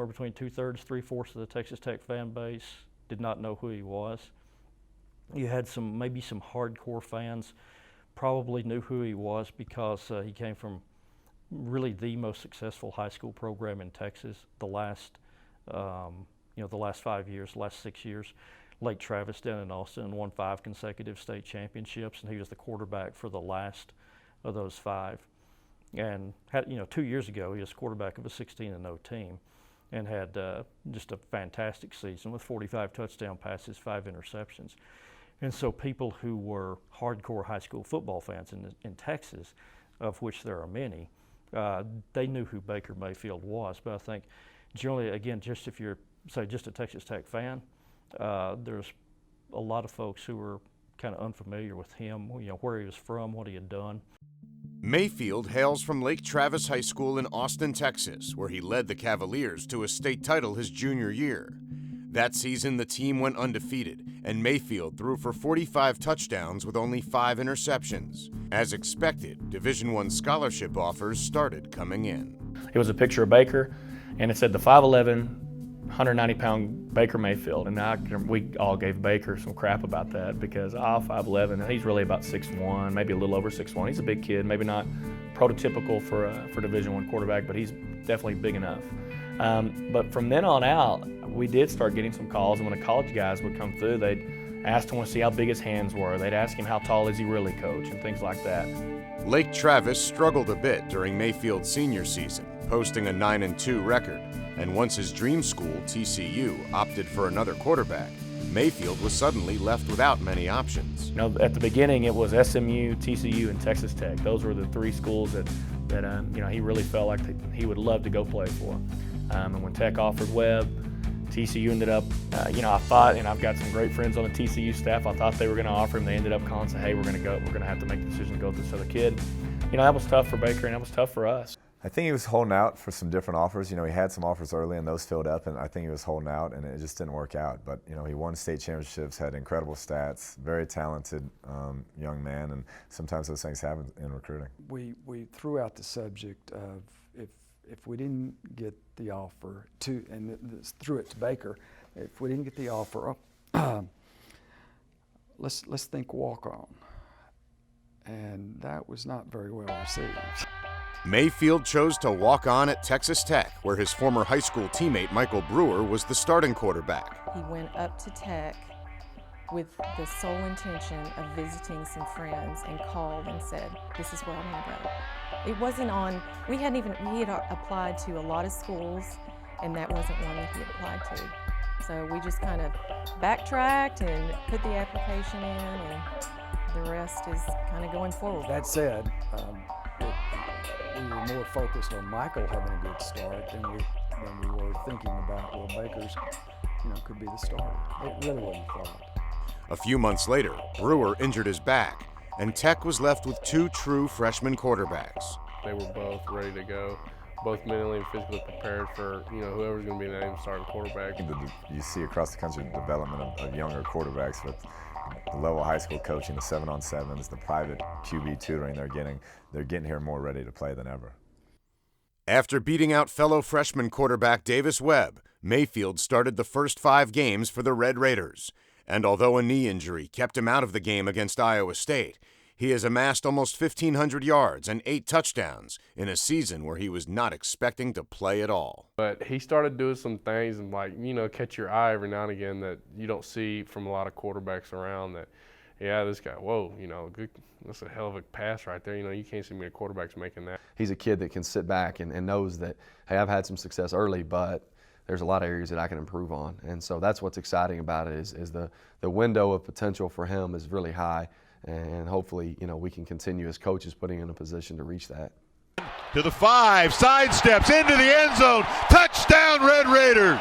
Between 2/3, 3/4 of the Texas Tech fan base did not know who he was. You had maybe some hardcore fans probably knew who he was because he came from really the most successful high school program in Texas the last 5 years, last 6 years. Lake Travis down in Austin won 5 consecutive state championships, and he was the quarterback for the last of those 5. And 2 years ago, he was quarterback of a 16-0 team, and had just a fantastic season with 45 touchdown passes, 5 interceptions. And so people who were hardcore high school football fans in Texas, of which there are many, they knew who Baker Mayfield was. But I think generally, again, just if you're, say, just a Texas Tech fan, there's a lot of folks who were kind of unfamiliar with him, where he was from, what he had done. Mayfield hails from Lake Travis High School in Austin, Texas, where he led the Cavaliers to a state title his junior year. That season, the team went undefeated, and Mayfield threw for 45 touchdowns with only 5 interceptions. As expected, Division I scholarship offers started coming in. It was a picture of Baker, and it said the 5'11", 190-pound Baker Mayfield, and we all gave Baker some crap about that because 5'11", and he's really about 6'1", maybe a little over 6'1". He's a big kid, maybe not prototypical for Division I quarterback, but he's definitely big enough. But from then on out, we did start getting some calls, and when the college guys would come through, they'd ask him to see how big his hands were. They'd ask him how tall is he really, coach, and things like that. Lake Travis struggled a bit during Mayfield's senior season, posting a 9-2 record. And once his dream school, TCU, opted for another quarterback, Mayfield was suddenly left without many options. At the beginning, it was SMU, TCU, and Texas Tech. Those were the 3 schools that he really felt like he would love to go play for. And when Tech offered Webb, TCU ended up, I thought, and I've got some great friends on the TCU staff, I thought they were going to offer him. They ended up calling and saying, hey, we're going to have to make the decision to go with this other kid. That was tough for Baker, and that was tough for us. I think he was holding out for some different offers. He had some offers early, and those filled up, and I think he was holding out, and it just didn't work out. But, he won state championships, had incredible stats, very talented young man, and sometimes those things happen in recruiting. We threw out the subject of if we didn't get the offer and threw it to Baker, if we didn't get the offer, let's think walk on. And that was not very well received. Mayfield chose to walk on at Texas Tech, where his former high school teammate Michael Brewer was the starting quarterback. He went up to Tech with the sole intention of visiting some friends and called and said, this is where I'm going to go. It wasn't on, he had applied to a lot of schools, and that wasn't one that he had applied to. So we just kind of backtracked and put the application in, and the rest is kind of going forward. That said, we were more focused on Michael having a good start than we were thinking about, well, Baker's could be the starter. It really wasn't thought. A few months later, Brewer injured his back, and Tech was left with 2 true freshman quarterbacks. They were both ready to go, both mentally and physically prepared for whoever's going to be the name starting quarterback. You see across the country the development of younger quarterbacks with the level of high school coaching, the 7-on-7s, the private QB tutoring they're getting here more ready to play than ever. After beating out fellow freshman quarterback Davis Webb, Mayfield started the first 5 games for the Red Raiders. And although a knee injury kept him out of the game against Iowa State, he has amassed almost 1,500 yards and 8 touchdowns in a season where he was not expecting to play at all. But he started doing some things and catch your eye every now and again that you don't see from a lot of quarterbacks around that, this guy, whoa, good, that's a hell of a pass right there. You can't see many quarterbacks making that. He's a kid that can sit back and knows that, hey, I've had some success early, but there's a lot of areas that I can improve on. And so that's what's exciting about it is the window of potential for him is really high. And hopefully, we can continue as coaches putting him in a position to reach that. To the 5, sidesteps into the end zone. Touchdown, Red Raiders.